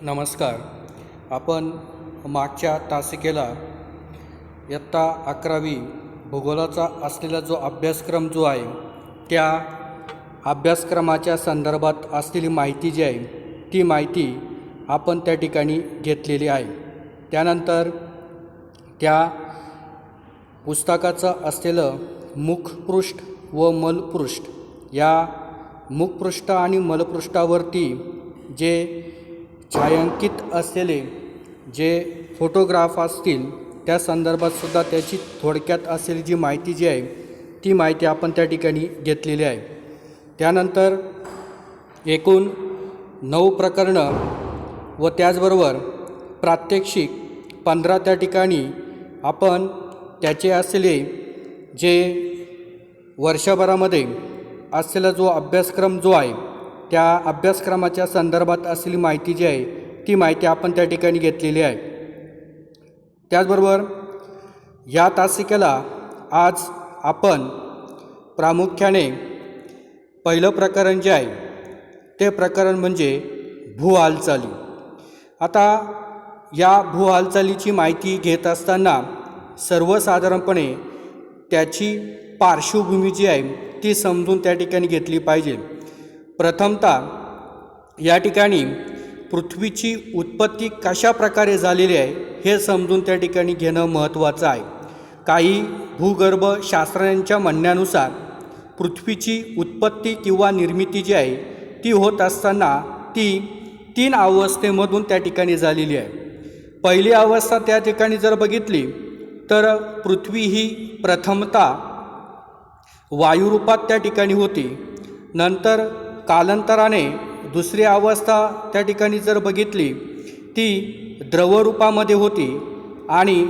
नमस्कार. आपण मागच्या तासिकेला इयत्ता 11वी भूगोलाचा असलेला जो अभ्यासक्रम जो आहे त्या अभ्यासक्रमाच्या संदर्भात असलेली माहिती जी आहे ती माहिती आपण त्या ठिकाणी घेतलेली आहे. त्यानंतर त्या पुस्तकाचं असलेलं मुखपृष्ठ व मलपृष्ठ या मुखपृष्ठ आणि मलपृष्ठावरती जे छायांकित असलेले जे फोटोग्राफ असतील त्या संदर्भातसुद्धा त्याची थोडक्यात असलेली जी माहिती जी आहे ती माहिती आपण त्या ठिकाणी घेतलेली आहे. त्यानंतर एकूण 9 प्रकरणं व त्याचबरोबर प्रात्यक्षिक 15 त्या ठिकाणी आपण त्याचे असलेले जे वर्षभरामध्ये असलेला जो अभ्यासक्रम जो आहे त्या अभ्यासक्रमाच्या संदर्भात असलेली माहिती जी आहे ती माहिती आपण त्या ठिकाणी घेतलेली आहे. त्याचबरोबर या तासिकेला आज आपण प्रामुख्याने पहिलं प्रकरण जे आहे ते प्रकरण म्हणजे भूहालचाली. आता या भूहालचालीची माहिती घेत असताना सर्वसाधारणपणे त्याची पार्श्वभूमी जी आहे ती समजून त्या ठिकाणी घेतली पाहिजे. प्रथमतः या ठिकाणी पृथ्वीची उत्पत्ती कशा प्रकारे झालेली आहे हे समजून त्या ठिकाणी घेणं महत्त्वाचं आहे. काही भूगर्भ शास्त्रज्ञांच्या म्हणण्यानुसार पृथ्वीची उत्पत्ती किंवा निर्मिती जी आहे ती होत असताना ती 3 अवस्थेमधून त्या ठिकाणी झालेली आहे. पहिली अवस्था त्या ठिकाणी जर बघितली तर पृथ्वी ही प्रथमतः वायुरूपात त्या ठिकाणी होती. नंतर कालांतराने दुसरी अवस्था त्या ठिकाणी जर बघितली ती द्रवरूपामध्ये होती आणि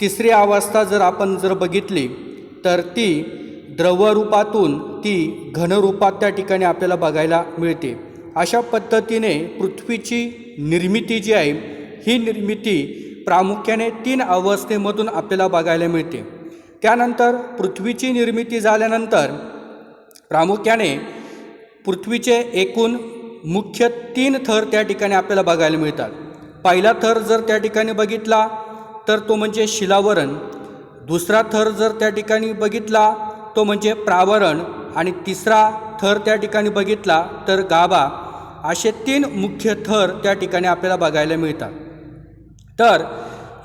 तिसरी अवस्था जर आपण जर बघितली तर ती द्रवरूपातून ती घनरूपात त्या ठिकाणी आपल्याला बघायला मिळते. अशा पद्धतीने पृथ्वीची निर्मिती जी आहे ही निर्मिती प्रामुख्याने 3 अवस्थेमधून आपल्याला बघायला मिळते. त्यानंतर पृथ्वीची निर्मिती झाल्यानंतर प्रामुख्याने पृथ्वीचे एकूण मुख्य 3 थर त्या ठिकाणी आपल्याला बघायला मिळतात. पहिला थर जर त्या ठिकाणी बघितला तर तो म्हणजे शिलावरण, दुसरा थर जर त्या ठिकाणी बघितला तो म्हणजे प्रावरण आणि तिसरा थर त्या ठिकाणी बघितला तर गाभा. असे 3 मुख्य थर त्या ठिकाणी आपल्याला बघायला मिळतात. तर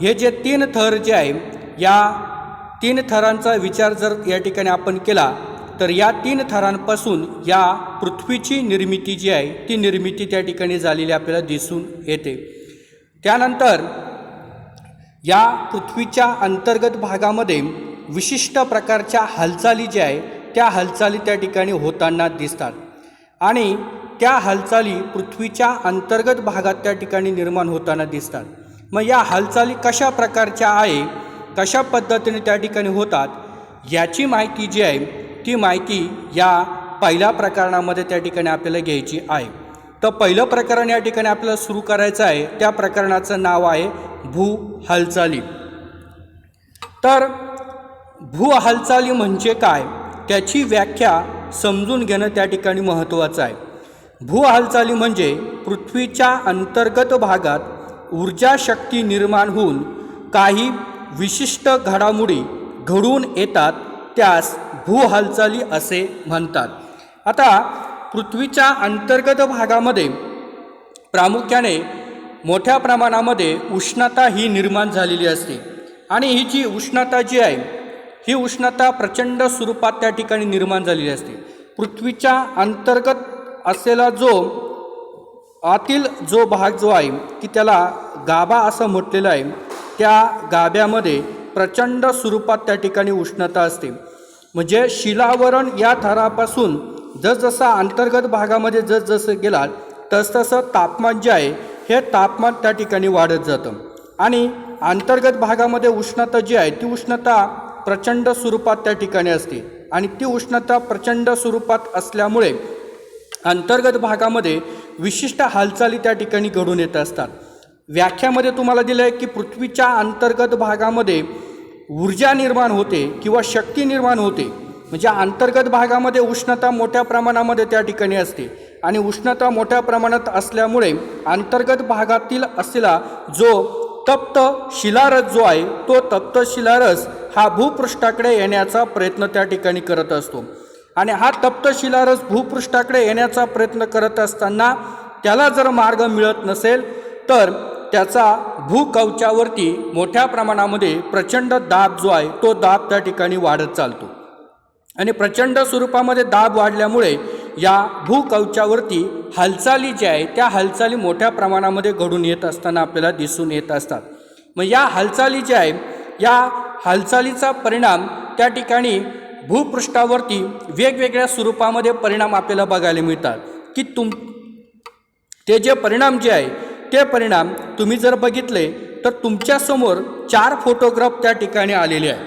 हे जे 3 थर जे आहे या 3 थरांचा विचार जर या ठिकाणी आपण केला तर या 3 थरांपासून या पृथ्वीची निर्मिती जी आहे ती निर्मिती त्या ठिकाणी झालेली आपल्याला दिसून येते. त्यानंतर या पृथ्वीच्या अंतर्गत भागामध्ये विशिष्ट प्रकारच्या हालचाली ज्या आहे त्या हालचाली त्या ठिकाणी होताना दिसतात आणि त्या हालचाली पृथ्वीच्या अंतर्गत भागात त्या ठिकाणी निर्माण होताना दिसतात. मग या हालचाली कशा प्रकारच्या आहे, कशा पद्धतीने त्या ठिकाणी होतात याची माहिती जी आहे ती माहिती या पहिल्या प्रकरणामध्ये त्या ठिकाणी आपल्याला घ्यायची आहे. तर पहिलं प्रकरण या ठिकाणी आपल्याला सुरू करायचं आहे. त्या प्रकरणाचं नाव आहे भूहालचाली. तर भूहालचाली म्हणजे काय त्याची व्याख्या समजून घेणं त्या ठिकाणी महत्त्वाचं आहे. भूहालचाली म्हणजे पृथ्वीच्या अंतर्गत भागात ऊर्जा शक्ती निर्माण होऊन काही विशिष्ट घडामोडी घडून येतात त्यास भूहालचाली असे म्हणतात. आता पृथ्वीच्या अंतर्गत भागामध्ये प्रामुख्याने मोठ्या प्रमाणामध्ये उष्णता ही निर्माण झालेली असते आणि ही जी उष्णता जी आहे ही उष्णता प्रचंड स्वरूपात त्या ठिकाणी निर्माण झालेली असते. पृथ्वीच्या अंतर्गत असलेला जो आतील जो भाग जो आहे की त्याला गाभा असं म्हटलेलं आहे त्या गाभ्यामध्ये प्रचंड स्वरूपात त्या ठिकाणी उष्णता असते. म्हणजे शिलावरण या थरापासून जसजसा अंतर्गत भागामध्ये जसजसं गेलात तसतसं तापमान जे आहे हे तापमान त्या ठिकाणी वाढत जातं आणि अंतर्गत भागामध्ये उष्णता जी आहे ती उष्णता प्रचंड स्वरूपात त्या ठिकाणी असते आणि ती उष्णता प्रचंड स्वरूपात असल्यामुळे अंतर्गत भागामध्ये विशिष्ट हालचाली त्या ठिकाणी घडून येत असतात. व्याख्यामध्ये तुम्हाला दिलं आहे की पृथ्वीच्या अंतर्गत भागामध्ये ऊर्जा निर्माण होते किंवा शक्ती निर्माण होते म्हणजे अंतर्गत भागामध्ये उष्णता मोठ्या प्रमाणामध्ये त्या ठिकाणी असते आणि उष्णता मोठ्या प्रमाणात असल्यामुळे अंतर्गत भागातील असलेला जो तप्त शिलारस जो आहे तो तप्त शिलारस हा भूपृष्ठाकडे येण्याचा प्रयत्न त्या ठिकाणी करत असतो. आणि हा तप्त शिलारस भूपृष्ठाकडे येण्याचा प्रयत्न करत असताना त्याला जर मार्ग मिळत नसेल तर त्याचा भूकवचावरती मोठ्या प्रमाणामध्ये प्रचंड दाब जो आहे तो दाब त्या ठिकाणी वाढत चालतो. आणि प्रचंड स्वरूपामध्ये दाब वाढल्यामुळे या भूकवचावरती हालचाली ज्या आहे त्या हालचाली मोठ्या प्रमाणामध्ये घडून येत असताना आपल्याला दिसून येत असतात. मग या हालचाली ज्या आहे या हालचालीचा परिणाम त्या ठिकाणी भूपृष्ठावरती वेगवेगळ्या स्वरूपामध्ये परिणाम आपल्याला बघायला मिळतात. की ते जे परिणाम जे आहे ते परिणाम तुम्ही जर बघितले तर तुमच्यासमोर 4 फोटोग्राफ त्या ठिकाणी आलेले आहे.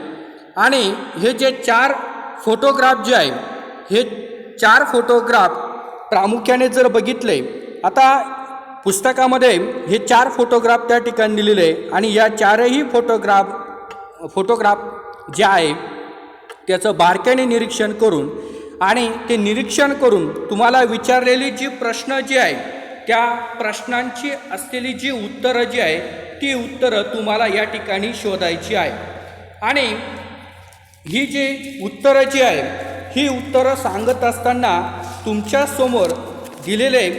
आणि हे जे 4 फोटोग्राफ जे आहे हे 4 फोटोग्राफ प्रामुख्याने जर बघितले, आता पुस्तकामध्ये हे 4 फोटोग्राफ त्या ठिकाणी दिलेले आहे. आणि या 4ही फोटोग्राफ जे आहे त्याचं बारकाईने निरीक्षण करून आणि ते निरीक्षण करून तुम्हाला विचारलेली जी प्रश्न जी आहे त्या प्रश्नांची असलेली जी उत्तरं जी आहे ती उत्तरं तुम्हाला या ठिकाणी शोधायची आहे. आणि ही जी उत्तरं जी आहे ही उत्तरं सांगत असताना तुमच्यासमोर दिलेले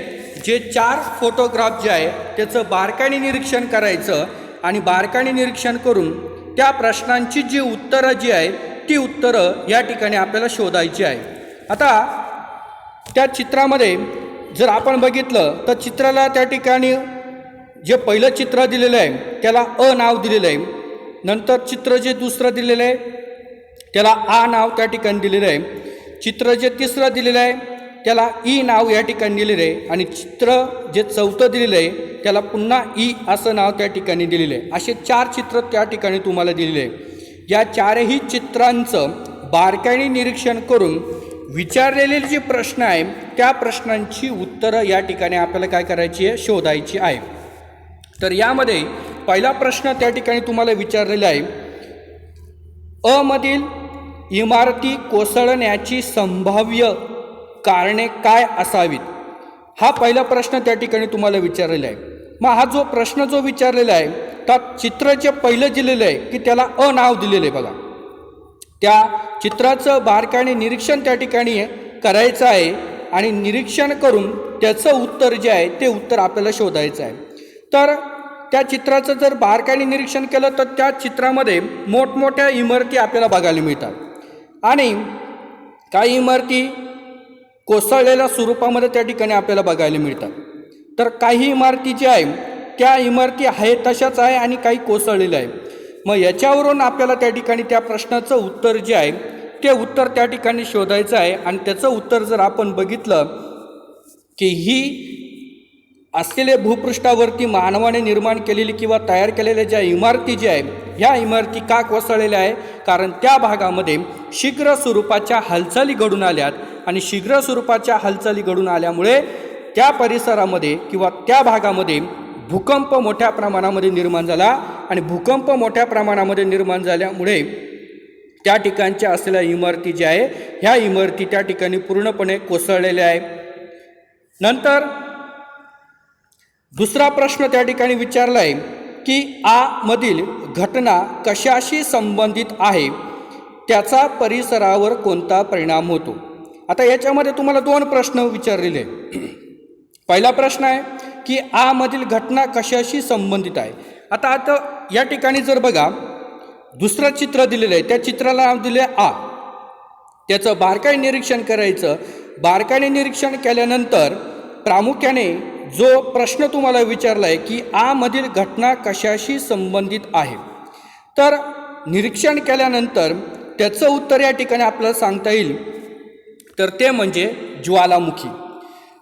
जे 4 फोटोग्राफ जे आहे त्याचं बारकाईने निरीक्षण करायचं आणि बारकाईने निरीक्षण करून त्या प्रश्नांची जी उत्तरं जी आहे ती उत्तरं या ठिकाणी आपल्याला शोधायची आहे. आता त्या चित्रामध्ये जर आपण बघितलं तर चित्राला त्या ठिकाणी जे पहिलं चित्र दिलेलं आहे त्याला अ नाव दिलेलं आहे. नंतर चित्र जे दुसरं दिलेलं आहे त्याला आ नाव त्या ठिकाणी दिलेलं आहे. चित्र जे तिसरं दिलेलं आहे त्याला ई नाव या ठिकाणी दिलेलं आहे. आणि चित्र जे चौथं दिलेलं आहे त्याला पुन्हा ई असं नाव त्या ठिकाणी दिलेलं आहे. असे 4 चित्र त्या ठिकाणी तुम्हाला दिलेले आहे. या 4ही चित्रांचं बारकाईने निरीक्षण करून विचारलेले जे प्रश्न आहे त्या प्रश्नांची उत्तरं या ठिकाणी आपल्याला काय करायची आहे शोधायची आहे. तर यामध्ये पहिला प्रश्न त्या ठिकाणी तुम्हाला विचारलेला आहे, अ मधील इमारती कोसळण्याची संभाव्य कारणे काय असावीत, हा पहिला प्रश्न त्या ठिकाणी तुम्हाला विचारलेला आहे. मग हा जो प्रश्न जो विचारलेला आहे त्यात चित्र जे पहिलं दिलेलं आहे की त्याला अ नाव दिलेलं आहे. बघा त्या चित्राचं बारकाईने निरीक्षण त्या ठिकाणी करायचं आहे आणि निरीक्षण करून त्याचं उत्तर जे आहे ते उत्तर आपल्याला शोधायचं आहे. तर त्या चित्राचं जर बारकाईने निरीक्षण केलं तर त्या चित्रामध्ये मोठमोठ्या इमारती आपल्याला बघायला मिळतात. आणि काही इमारती कोसळलेल्या स्वरूपामध्ये त्या ठिकाणी आपल्याला बघायला मिळतात. तर काही इमारती ज्या आहे त्या इमारती आहे तशाच आहे आणि काही कोसळलेल्या आहे. मग याच्यावरून आपल्याला त्या ठिकाणी त्या प्रश्नाचं उत्तर जे आहे ते उत्तर त्या ठिकाणी शोधायचं आहे. आणि त्याचं उत्तर जर आपण बघितलं की ही असलेले भूपृष्ठावरती मानवाने निर्माण केलेली किंवा तयार केलेल्या ज्या इमारती ज्या आहे ह्या इमारती का कोसळलेल्या आहे, कारण त्या भागामध्ये शीघ्र स्वरूपाच्या हालचाली घडून आल्यात. आणि शीघ्र स्वरूपाच्या हालचाली घडून आल्यामुळे त्या परिसरामध्ये किंवा त्या भागामध्ये भूकंप मोठ्या प्रमाणामध्ये निर्माण झाला. आणि भूकंप मोठ्या प्रमाणामध्ये निर्माण झाल्यामुळे त्या ठिकाणच्या असलेल्या इमारती ज्या आहे ह्या इमारती त्या ठिकाणी पूर्णपणे कोसळलेल्या आहे. नंतर दुसरा प्रश्न त्या ठिकाणी विचारला आहे की आ मधील घटना कशाशी संबंधित आहे, त्याचा परिसरावर कोणता परिणाम होतो. आता याच्यामध्ये तुम्हाला 2 प्रश्न विचारलेले आहे. पहिला प्रश्न आहे की आ मधील घटना कशाशी संबंधित आहे. आता या ठिकाणी जर बघा दुसरं चित्र दिलेलं आहे त्या चित्राला नाव दिले आ. त्याचं बारकाईने निरीक्षण करायचं. बारकाईने निरीक्षण केल्यानंतर प्रामुख्याने जो प्रश्न तुम्हाला विचारला आहे की आ मधील घटना कशाशी संबंधित आहे, तर निरीक्षण केल्यानंतर त्याचं उत्तर या ठिकाणी आपल्याला सांगता येईल. तर ते म्हणजे ज्वालामुखी.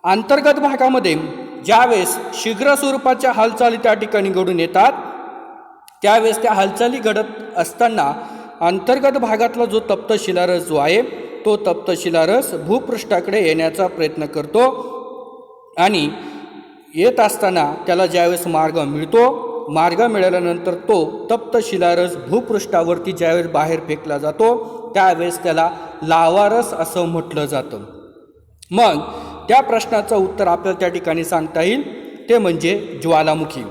अंतर्गत भागामध्ये ज्यावेळेस शीघ्र स्वरूपाच्या हालचाली त्या ठिकाणी घडून येतात त्यावेळेस त्या हालचाली घडत असताना अंतर्गत भागातला जो तप्त शिलारस जो आहे तो तप्त शिलारस भूपृष्ठाकडे येण्याचा प्रयत्न करतो. आणि येत असताना त्याला ज्यावेळेस मार्ग मिळतो, मार्ग मिळाल्यानंतर तो तप्त शिलारस भूपृष्ठावरती ज्यावेळेस बाहेर फेकला जातो त्यावेळेस त्याला लावारस असं म्हटलं जातं. मग त्या प्रश्नाचं उत्तर आपल्याला त्या ठिकाणी सांगता येईल, ते म्हणजे ज्वालामुखी.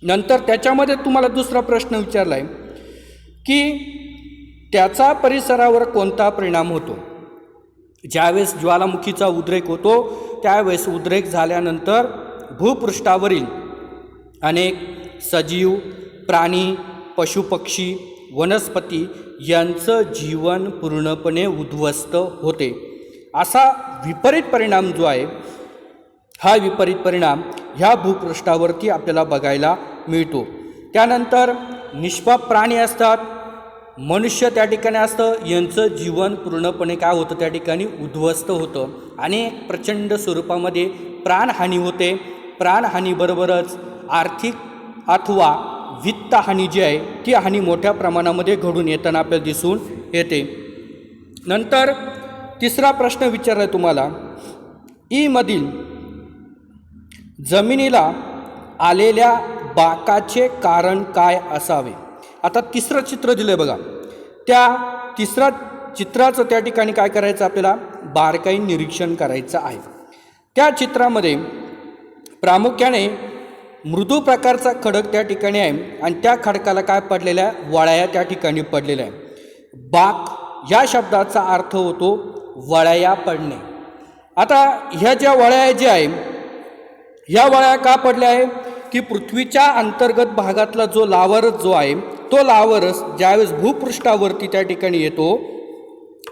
नंतर त्याच्यामध्ये तुम्हाला दुसरा प्रश्न विचारला आहे की त्याचा परिसरावर कोणता परिणाम होतो. ज्यावेळेस ज्वालामुखीचा उद्रेक होतो त्यावेळेस उद्रेक झाल्यानंतर भूपृष्ठावरील अनेक सजीव, प्राणी, पशुपक्षी, वनस्पती यांचं जीवन पूर्णपणे उद्ध्वस्त होते. असा विपरीत परिणाम जो आहे, हा विपरीत परिणाम ह्या भूपृष्ठावरती आपल्याला बघायला मिळतो. त्यानंतर निष्पाप प्राणी असतात, मनुष्य त्या ठिकाणी असतं, यांचं जीवन पूर्णपणे काय होतं, त्या ठिकाणी उद्ध्वस्त होतं आणि प्रचंड स्वरूपामध्ये प्राणहानी होते. प्राणहानीबरोबरच आर्थिक अथवा वित्तहानी जी आहे ती हानी मोठ्या प्रमाणामध्ये घडून येताना आपल्याला दिसून येते. नंतर तिसरा प्रश्न विचारला आहे तुम्हाला, मधील जमिनीला आलेल्या बाकाचे कारण काय असावे. आता तिसरं चित्र दिलं आहे बघा, त्या तिसऱ्या चित्राचं त्या ठिकाणी काय करायचं, आपल्याला बारकाईने निरीक्षण करायचं आहे. त्या चित्रामध्ये प्रामुख्याने मृदू प्रकारचा खडक त्या ठिकाणी आहे आणि त्या खडकाला काय पडलेल्या वळ्या त्या ठिकाणी पडलेल्या आहे. बाक या शब्दाचा अर्थ होतो वळ्या पडणे. आता ह्या ज्या वळ्या ज्या आहे, ह्या वळ्या का पडल्या आहे की पृथ्वीच्या अंतर्गत भागातला जो लावारस जो आहे, तो लावारस ज्यावेळेस भूपृष्ठावरती त्या ठिकाणी येतो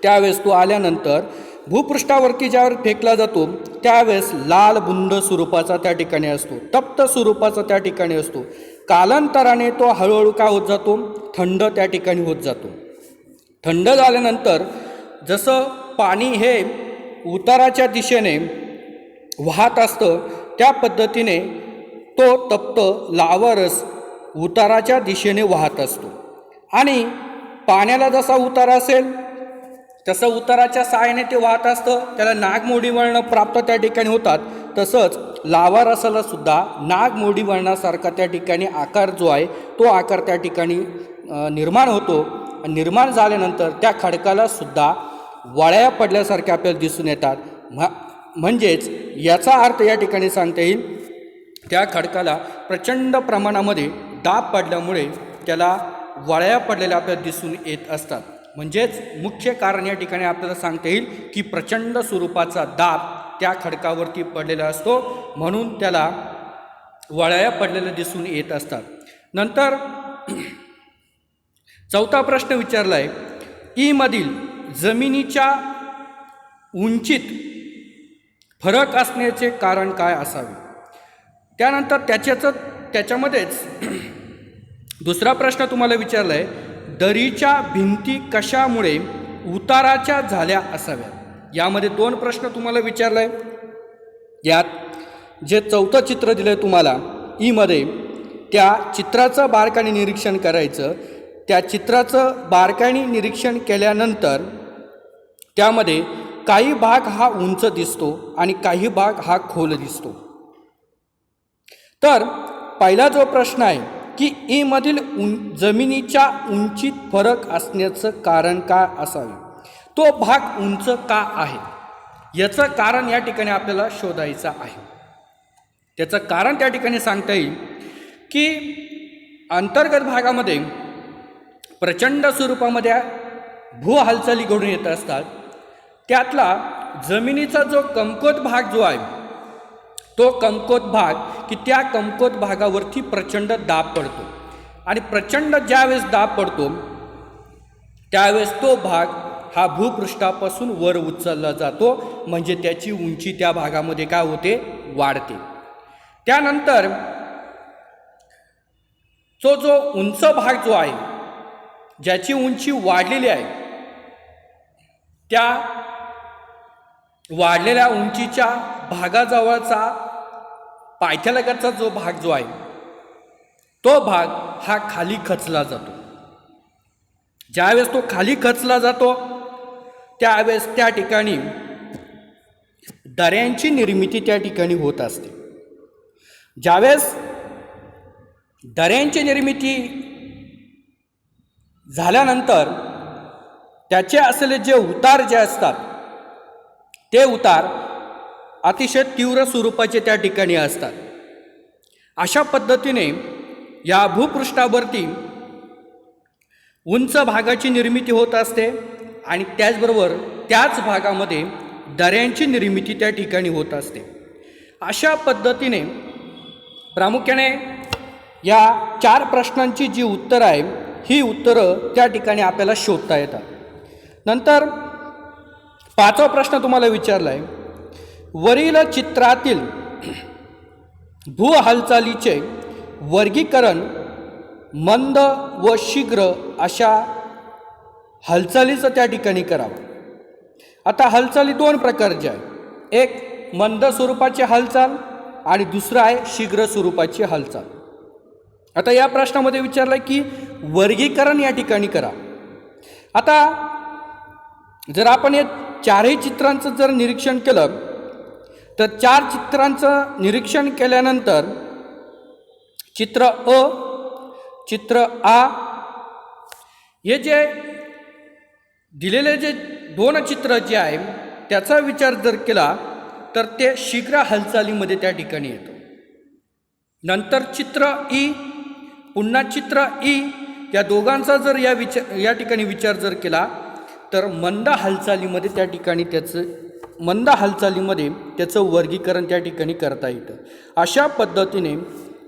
त्यावेळेस तो आल्यानंतर भूपृष्ठावरती ज्यावेळेस फेकला जातो त्यावेळेस लाल बुंद स्वरूपाचा त्या ठिकाणी असतो, तप्त स्वरूपाचा त्या ठिकाणी असतो. कालांतराने तो हळूहळू काय होत जातो, थंड त्या ठिकाणी होत जातो. थंड झाल्यानंतर जसं पाणी हे उताराच्या दिशेने वाहत असतं त्या पद्धतीने तो तप्त लावारस उताराच्या दिशेने वाहत असतो आणि पाण्याला जसा उतार असेल तसं उताराच्या सहाय्याने ते वाहत असतं, त्याला नागमोडी वळणं प्राप्त त्या ठिकाणी होतात. तसंच लावारसाला सुद्धा नागमोडी वळणासारखा त्या ठिकाणी आकार जो आहे तो आकार त्या ठिकाणी निर्माण होतो. निर्माण झाल्यानंतर त्या खडकाला सुद्धा वळ्या पडल्यासारख्या आपल्याला दिसून येतात. म्हणजेच याचा अर्थ या ठिकाणी सांगता येईल, त्या खडकाला प्रचंड प्रमाणामध्ये दाब पडल्यामुळे त्याला वळ्या पडलेल्या आपल्याला दिसून येत असतात. म्हणजेच मुख्य कारण या ठिकाणी आपल्याला सांगता येईल की प्रचंड स्वरूपाचा दाब त्या खडकावरती पडलेला असतो, म्हणून त्याला वळ्या पडलेल्या दिसून येत असतात. नंतर चौथा प्रश्न विचारला आहे, मधील जमिनीच्या उंचीत फरक असण्याचे कारण काय असावे. त्यानंतर त्याच्यामध्येच दुसरा प्रश्न तुम्हाला विचारला आहे, दरीच्या भिंती कशामुळे उताराच्या झाल्या असाव्या. यामध्ये दोन प्रश्न तुम्हाला विचारला आहे. यात जे चौथं चित्र दिलं आहे तुम्हाला मध्ये, त्या चित्राचं बारकाईने निरीक्षण करायचं. त्या चित्राचं बारकाईने निरीक्षण केल्यानंतर त्यामध्ये काही भाग हा उंच दिसतो आणि काही भाग हा खोल दिसतो. तर पहिला जो प्रश्न आहे की मधील जमिनीच्या उंचीत फरक असण्याचं कारण काय असावे, तो भाग उंच का आहे याचं कारण या ठिकाणी आपल्याला शोधायचं आहे. त्याचं कारण त्या ठिकाणी सांगता येईल की अंतर्गत भागामध्ये प्रचंड स्वरूपामध्ये भू हालचाली घडून येत असतात. त्यातला जमिनीचा जो कमकुवत भाग जो आहे तो कमकुवत भाग की त्या कमकुवत भागावरती प्रचंड दाब पडतो आणि प्रचंड ज्यावेळेस दाब पडतो त्यावेळेस तो भाग हा भूपृष्ठापासून वर उचलला जातो, म्हणजे त्याची उंची त्या भागामध्ये काय होते, वाढते. त्यानंतर जो उंच भाग जो आहे ज्याची उंची वाढलेली आहे त्या वाढलेल्या उंचीच्या भागाजवळचा पायथ्यालगतचा जो भाग जो आहे तो भाग हा खाली खचला जातो. ज्यावेळेस तो खाली खचला जातो त्यावेळेस त्या ठिकाणी दऱ्यांची निर्मिती त्या ठिकाणी होत असते. ज्यावेळेस दऱ्यांची निर्मिती झाल्यानंतर त्याचे असलेले जे उतार जे असतात ते उतार अतिशय तीव्र स्वरूपाचे त्या ठिकाणी असतात. अशा पद्धतीने या भूपृष्ठावरती उंच भागाची निर्मिती होत असते आणि त्याचबरोबर त्याच भागामध्ये दऱ्यांची निर्मिती त्या ठिकाणी होत असते. अशा पद्धतीने प्रामुख्याने या 4 प्रश्नांची जी उत्तरं आहे ही उत्तरं त्या ठिकाणी आपल्याला शोधता येतात. नंतर 5वा प्रश्न तुम्हाला विचारला आहे, वरील चित्रातील भू हालचालीचे वर्गीकरण मंद व शीघ्र अशा हालचालीचं त्या ठिकाणी करावं. आता हालचाली 2 प्रकारच्या आहे, एक मंद स्वरूपाची हालचाल आणि दुसरं आहे शीघ्र स्वरूपाची हालचाल. आता या प्रश्नामध्ये विचारलं की वर्गीकरण या ठिकाणी करा. आता जर आपण या 4ही चित्रांचं जर निरीक्षण केलं तर 4 चित्रांचं निरीक्षण केल्यानंतर चित्र अ, चित्र आ, हे जे दिलेले जे 2 चित्र जे आहे त्याचा विचार जर केला तर ते शीघ्र हालचालीमध्ये त्या ठिकाणी येतो. नंतर चित्र ई, पुन्हा चित्र ई, या दोघांचा जर या ठिकाणी विचार जर केला तर मंद हालचालीमध्ये त्याचं वर्गीकरण त्या ठिकाणी करता येतं. अशा पद्धतीने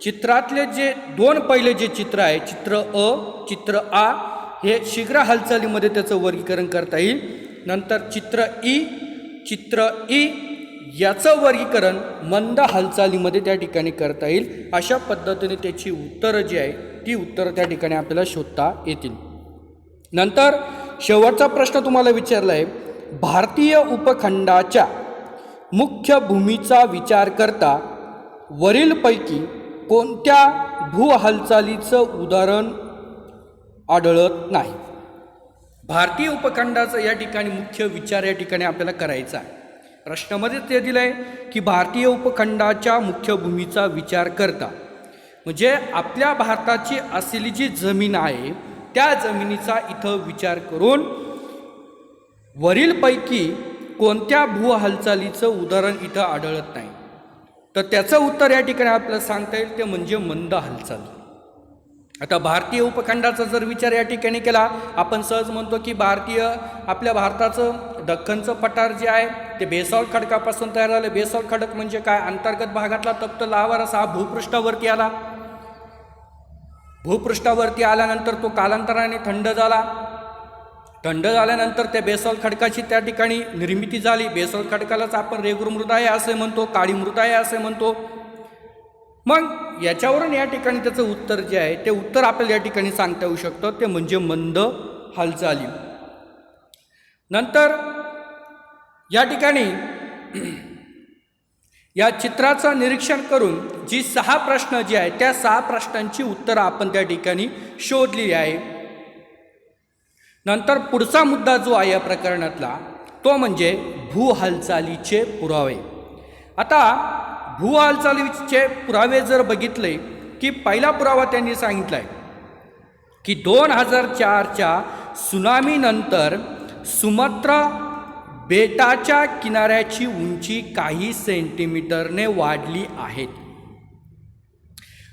चित्रातले जे 2 पहिले जे चित्र आहे, चित्र अ, चित्र आ, हे शीघ्र हालचालीमध्ये त्याचं वर्गीकरण करता येईल. नंतर चित्र ई याचं वर्गीकरण मंद हालचालीमध्ये त्या ठिकाणी करता येईल. अशा पद्धतीने त्याची उत्तरं जी आहे ती उत्तरं त्या ठिकाणी आपल्याला शोधता येतील. नंतर शेवटचा प्रश्न तुम्हाला विचारला आहे, भारतीय उपखंडाच्या मुख्य भूमीचा विचार करता वरीलपैकी कोणत्या भू हालचालीचं उदाहरण आढळत नाही. भारतीय उपखंडाचा या ठिकाणी मुख्य विचार या ठिकाणी आपल्याला करायचा आहे. प्रश्नामध्ये ते दिलं आहे की भारतीय उपखंडाच्या मुख्य भूमीचा विचार करता, म्हणजे आपल्या भारताची असलेली जी जमीन आहे त्या जमिनीचा इथं विचार करून वरीलपैकी कोणत्या भू हालचालीचं उदाहरण इथं आढळत नाही. तर त्याचं उत्तर या ठिकाणी आपल्याला सांगता येईल ते म्हणजे मंद हालचाल. आता भारतीय उपखंडाचा जर विचार या ठिकाणी केला, आपण सहज म्हणतो की आपल्या भारताचं दख्खनचं पठार जे आहे ते बेसॉल्ट खडकापासून तयार झालं. बेसॉल्ट खडक म्हणजे काय, अंतर्गत भागातला तप्त लावा रस हा भूपृष्ठावरती आला. भूपृष्ठावरती आल्यानंतर तो कालांतराने थंड झाला. थंड झाल्यानंतर त्या बेसॉल्ट खडकाची त्या ठिकाणी निर्मिती झाली. बेसॉल्ट खडकालाच आपण रेगूर मृदाय असे म्हणतो, काळी मृदाय असे म्हणतो. मग याच्यावरून या ठिकाणी त्याचं उत्तर जे आहे ते उत्तर आपल्याला या ठिकाणी सांगता येऊ शकतं ते म्हणजे मंद हालचाली. नंतर या ठिकाणी या चित्राचं निरीक्षण करून जी 6 प्रश्न जे आहेत त्या 6 प्रश्नांची उत्तरं आपण त्या ठिकाणी शोधली आहे. नंतर पुढचा मुद्दा जो आहे या प्रकरणातला तो म्हणजे भू हालचालीचे पुरावे. आता भू हालचालीचे पुरावे जर बघितले की पहिला पुरावा त्यांनी सांगितला आहे की 2004च्या सुनामीनंतर सुमात्रा बेटाच्या किनाऱ्याची उंची काही सेंटीमीटरने वाढली आहे.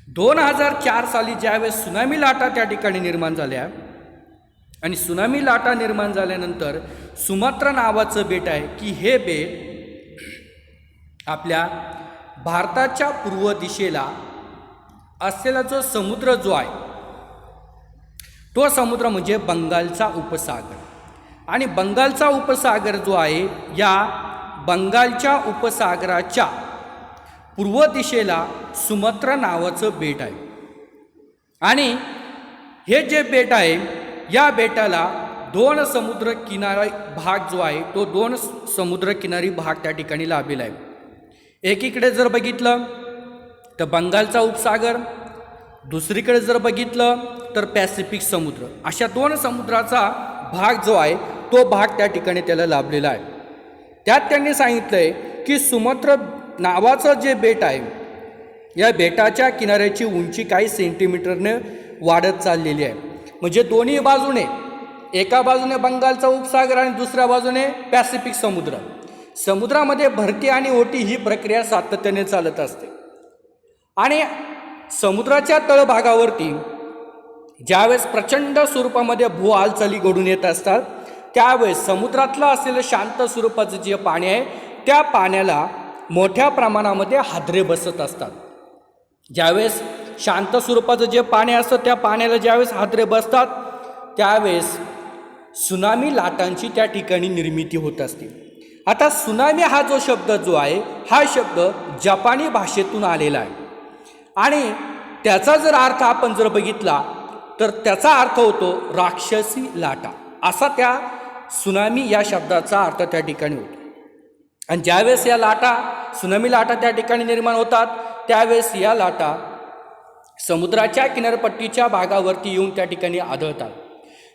2004 साली ज्यावेळेस सुनामी लाटा त्या ठिकाणी निर्माण झाल्या आणि सुनामी लाटा निर्माण झाल्यानंतर सुमात्रा नावाचं बेट आहे की हे बेट आपल्या भारताच्या पूर्व दिशेला असलेला जो समुद्र जो आहे तो समुद्र म्हणजे बंगालचा उपसागर. आणि बंगालचा उपसागर जो आहे या बंगालच्या उपसागराच्या पूर्व दिशेला सुमात्रा नावाचं बेट आहे. आणि हे जे बेट आहे या बेटाला 2 समुद्र किनारा भाग जो आहे तो 2 समुद्रकिनारी भाग त्या ठिकाणी लाभलेला आहे. एकीकडे जर बघितलं तर बंगालचा उपसागर, दुसरीकडे जर बघितलं तर पॅसिफिक समुद्र, अशा 2 समुद्राचा भाग जो आहे तो भाग त्या ठिकाणी त्याला लाभलेला आहे. त्यात त्यांनी सांगितलं आहे की सुमात्रा नावाचं जे बेट आहे या बेटाच्या किनाऱ्याची उंची काही सेंटीमीटरने वाढत चाललेली आहे. म्हणजे दोन्ही बाजूने, एका बाजूने बंगालचा उपसागर आणि दुसऱ्या बाजूने पॅसिफिक समुद्र, समुद्रामध्ये भरती आणि ओटी ही प्रक्रिया सातत्याने चालत असते आणि समुद्राच्या तळभागावरती ज्यावेळेस प्रचंड स्वरूपामध्ये भू हालचाली घडून येत असतात त्यावेळेस समुद्रातलं असलेलं शांत स्वरूपाचं जे पाणी आहे त्या पाण्याला मोठ्या प्रमाणामध्ये हादरे बसत असतात. ज्यावेळेस शांत स्वरूपाचं जे पाणी असतं त्या पाण्याला ज्यावेळेस हादरे बसतात त्यावेळेस सुनामी लाटांची त्या ठिकाणी निर्मिती होत असते. आता सुनामी हा जो शब्द जो आहे हा शब्द जपानी भाषेतून आलेला आहे आणि त्याचा जर अर्थ आपण जर बघितला तर त्याचा अर्थ होतो राक्षसी लाटा, असा त्या सुनामी या शब्दाचा अर्थ त्या ठिकाणी होतो. आणि ज्यावेळेस या लाटा सुनामी लाटा त्या ठिकाणी निर्माण होतात त्यावेळेस या लाटा समुद्राच्या किनारपट्टीच्या भागावरती येऊन त्या ठिकाणी आढळतात.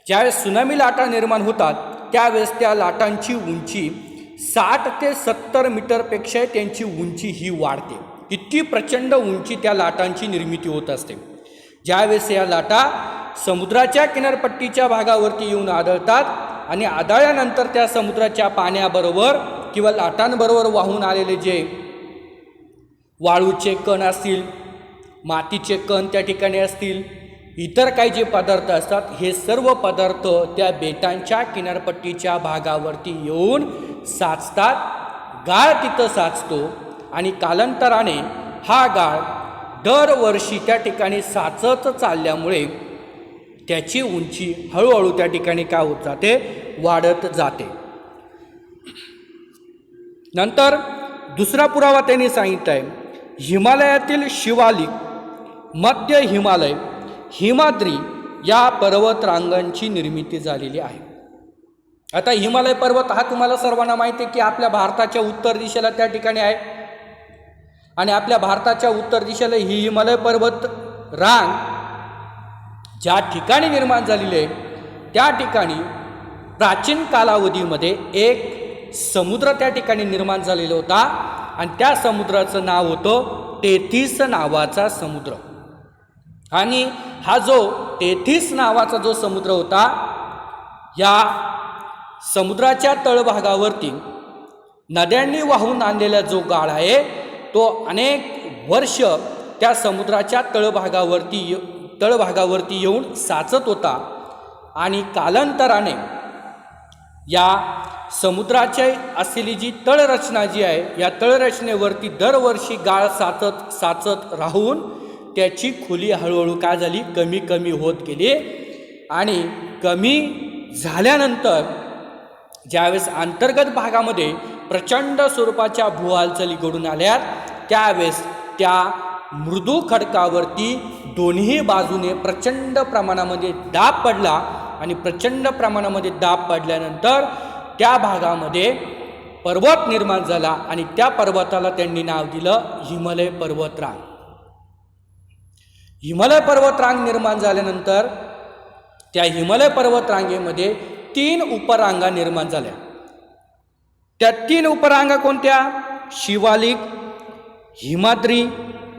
ज्यावेळेस सुनामी लाटा निर्माण होतात त्यावेळेस त्या लाटांची उंची 60 ते 70 मीटरपेक्षा त्यांची उंची ही वाढते. इतकी प्रचंड उंची त्या लाटांची निर्मिती होत असते. ज्यावेळेस या लाटा समुद्राच्या किनारपट्टीच्या भागावरती येऊन आढळतात आणि आढळल्यानंतर त्या समुद्राच्या पाण्याबरोबर किंवा लाटांबरोबर वाहून आलेले जे वाळूचे कण असतील, मातीचे कण त्या ठिकाणी असतील, इतर काही जे पदार्थ असतात हे सर्व पदार्थ त्या बेटांच्या किनारपट्टीच्या भागावरती येऊन साचतात. गाळ तिथं साचतो आणि कालांतराने हा गाळ दरवर्षी त्या ठिकाणी साचत चालल्यामुळे त्याची उंची हळूहळू त्या ठिकाणी काय होत जाते, वाढत जाते. नंतर दुसरा पुरावा त्यांनी सांगितला आहे हिमालयातील शिवालिक, मध्य हिमालय, हिमाद्री या पर्वतरांगांची निर्मिती झालेली आहे. आता हिमालय पर्वत हा तुम्हाला सर्वांना माहिती आहे की आपल्या भारताच्या उत्तर दिशेला त्या ठिकाणी आहे आणि आपल्या भारताच्या उत्तर दिशेला ही हिमालय पर्वत रांग ज्या ठिकाणी निर्माण झालेली आहे त्या ठिकाणी प्राचीन कालावधीमध्ये एक समुद्र त्या ठिकाणी निर्माण झालेला होता आणि त्या समुद्राचं नाव होतं तेथीस नावाचा समुद्र. आणि हा जो तेथीस नावाचा जो समुद्र होता या समुद्राच्या तळभागावरती नद्यांनी वाहून आणलेला जो गाळ आहे तो अनेक वर्ष त्या समुद्राच्या तळभागावरती येऊन साचत होता आणि कालांतराने या समुद्राची असलेली जी तळरचना जी आहे या तळरचनेवरती दरवर्षी गाळ साचत राहून त्याची खोली हळूहळू काय झाली, कमी कमी होत गेली आणि कमी झाल्यानंतर ज्यावेळेस अंतर्गत भागामध्ये प्रचंड स्वरूपाच्या भूहालचाली घडून आल्या त्यावेळेस त्या मृदू खडकावरती दोन्ही बाजूने प्रचंड प्रमाणामध्ये दाब पडला आणि प्रचंड प्रमाणामध्ये दाब पडल्यानंतर त्या भागामध्ये पर्वत निर्माण झाला आणि त्या पर्वताला त्यांनी नाव दिलं हिमालय पर्वतरांग. हिमालय पर्वतरांग निर्माण झाल्यानंतर त्या हिमालय पर्वतरांगेमध्ये 3 उपरांगा निर्माण झाल्या. त्या 3 उपरांगा कोणत्या? शिवालिक, हिमाद्री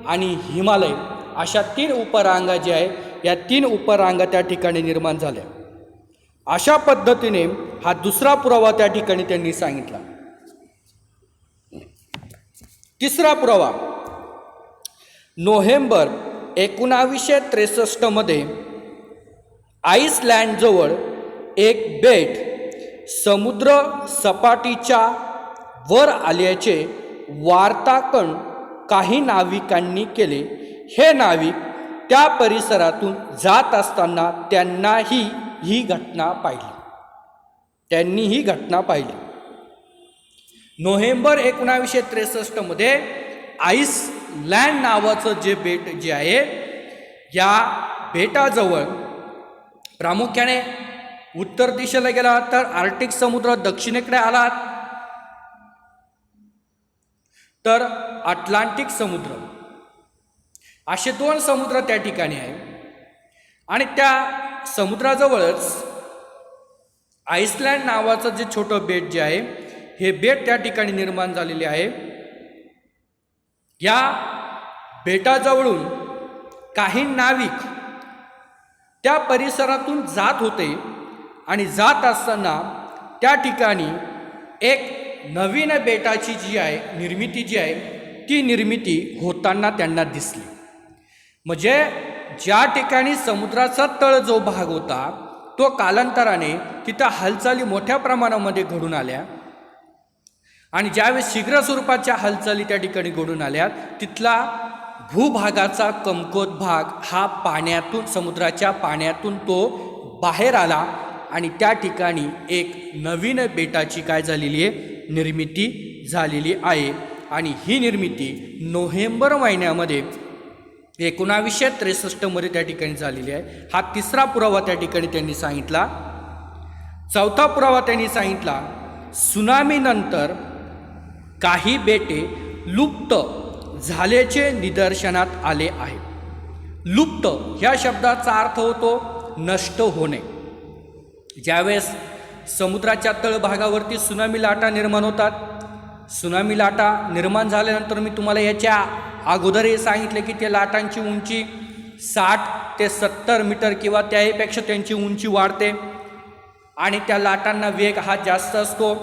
आणि हिमालय अशा 3 उपरांगा ज्या आहे या 3 उपरांगा त्या ठिकाणी निर्माण झाल्या. अशा पद्धतीने हा दुसरा पुरावा त्या ठिकाणी त्यांनी सांगितला. तिसरा पुरावा नोव्हेंबर 1963 मध्ये आईसलँडजवळ एक बेट समुद्र सपाटीच्या वर आल्याचे वार्तांकन काही नाविकांनी केले. हे नाविक त्या परिसरातून जात असताना त्यांनी ही घटना पाहिली. नोव्हेंबर 1963 मध्ये आईसलँड नावाचं जे बेट जे आहे या बेटाजवळ प्रामुख्याने उत्तर दिशेला गेला तर आर्क्टिक समुद्र, दक्षिणेकडे आलात तर अटलांटिक समुद्र, असे 2 समुद्र त्या ठिकाणी आहे. आणि त्या समुद्राजवळच आईसलँड नावाचं जे छोटं बेट जे आहे हे बेट त्या ठिकाणी निर्माण झालेले आहे. या बेटाजवळून काही नाविक त्या परिसरातून जात होते आणि जात असताना त्या ठिकाणी एक नवीन बेटाची जी आहे निर्मिती जी आहे ती निर्मिती होताना त्यांना दिसली. म्हणजे ज्या ठिकाणी समुद्राचा तळ जो भाग होता तो कालांतराने तिथं हालचाली मोठ्या प्रमाणामध्ये घडून आल्या आणि ज्यावेळेस शीघ्र स्वरूपाच्या हालचाली त्या ठिकाणी घडून आल्या तिथला भूभागाचा कमकुवत भाग हा पाण्यातून समुद्राच्या पाण्यातून तो बाहेर आला आणि त्या ठिकाणी एक नवीन बेटाची काय झालेली आहे निर्मिती झालेली आहे. आणि ही निर्मिती नोव्हेंबर महिन्यामध्ये 1963 त्या ठिकाणी झालेली आहे. हा तिसरा पुरावा त्या ठिकाणी त्यांनी सांगितला. चौथा पुरावा त्यांनी सांगितला सुनामीनंतर काही बेटे लुप्त झाल्याचे निदर्शनात आले आहे. लुप्त ह्या शब्दाचा अर्थ होतो नष्ट होणे. ज्यावेळेस समुद्राच्या तळभागावरती सुनामी लाटा निर्माण होतात, सुनामी लाटा निर्माण झाल्यानंतर मी तुम्हाला याच्या अगोदर हे सांगितले की त्या लाटांची उंची 60 ते 70 मीटर किंवा त्याहीपेक्षा त्यांची उंची वाढते आणि त्या लाटांना वेग हा जास्त असतो.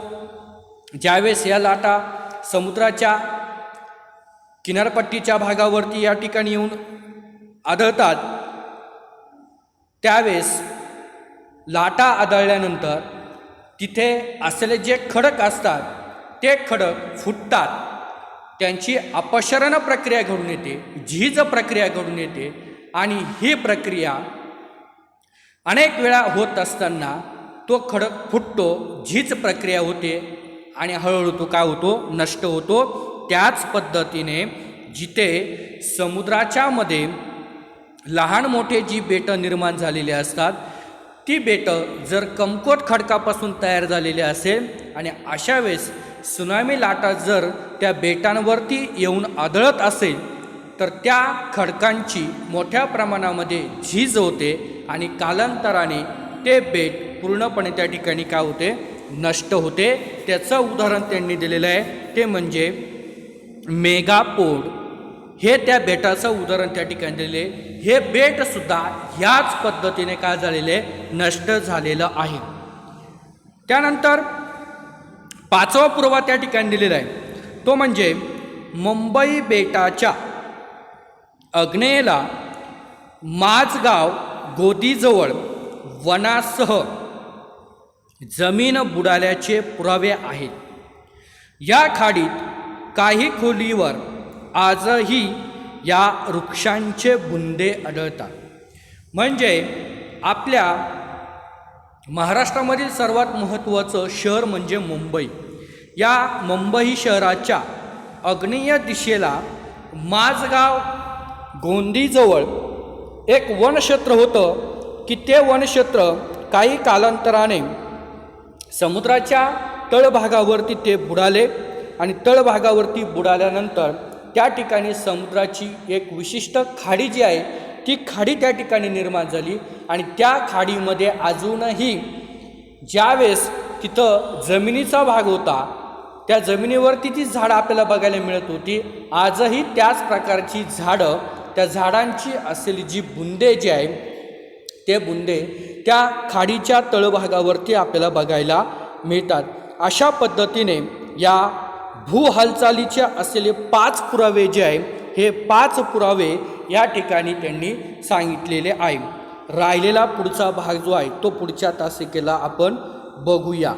ज्यावेळेस या लाटा समुद्राच्या किनारपट्टीच्या भागावरती या ठिकाणी येऊन आदळतात त्यावेळेस लाटा आदळल्यानंतर तिथे असलेले जे खडक असतात ते खडक फुटतात, त्यांची अपक्षरण प्रक्रिया घडून येते, झीज प्रक्रिया घडून येते आणि ही प्रक्रिया अनेक वेळा होत असताना तो खडक फुटतो, झीज प्रक्रिया होते आणि हळूहळू तो काय होतो नष्ट होतो. त्याच पद्धतीने जिथे समुद्राच्या मध्ये लहान मोठे जी बेटं निर्माण झालेली असतात ती बेटं जर कमकुवत खडकापासून तयार झालेली असेल आणि अशा वेळेस सुनामी लाटा जर त्या बेटांवरती येऊन आदळत असेल तर त्या खडकांची मोठ्या प्रमाणामध्ये झीज होते आणि कालांतराने ते बेट पूर्णपणे त्या ठिकाणी काय होते नष्ट होते. त्याचं उदाहरण त्यांनी दिलेलं आहे ते म्हणजे मेगापोड हे त्या बेटाचं उदाहरण त्या ठिकाणी दिले. हे बेटसुद्धा ह्याच पद्धतीने काय झालेले नष्ट झालेलं आहे. त्यानंतर पाचवा पुरावा त्या ठिकाणी दिलेला आहे तो म्हणजे मुंबई बेटाच्या आग्नेयेला माझगाव गोदीजवळ वनासह जमीन बुडाल्याचे पुरावे आहेत. या खाडीत काही खोलीवर आजही या वृक्षांचे बुंदे आढळतात. म्हणजे आपल्या महाराष्ट्रामधील सर्वात महत्त्वाचं शहर म्हणजे मुंबई. या मुंबई शहराच्या आग्नेय दिशेला माझगाव गोंदीजवळ एक वनक्षेत्र होतं की ते वनक्षेत्र काही कालांतराने समुद्राच्या तळभागावरती ते बुडाले आणि तळभागावरती बुडाल्यानंतर त्या ठिकाणी समुद्राची एक विशिष्ट खाडी जी आहे ती खाडी त्या ठिकाणी निर्माण झाली आणि त्या खाडीमध्ये अजूनही ज्यावेळेस तिथं जमिनीचा भाग होता त्या जमिनीवरती ती झाडं आपल्याला बघायला मिळत होती. आजही त्याच प्रकारची झाडं त्या झाडांची असलेली जी बुंदे जी आहे ते बुंदे त्या खाडीच्या तळभागावरती आपल्याला बघायला मिळतात. अशा पद्धतीने या भू हालचालीचे असलेले 5 पुरावे जे आहे हे 5 पुरावे या ठिकाणी त्यांनी सांगितलेले आहे. राहिलेला पुढचा भाग जो आहे तो पुढच्या तासिकेला आपण बघूया.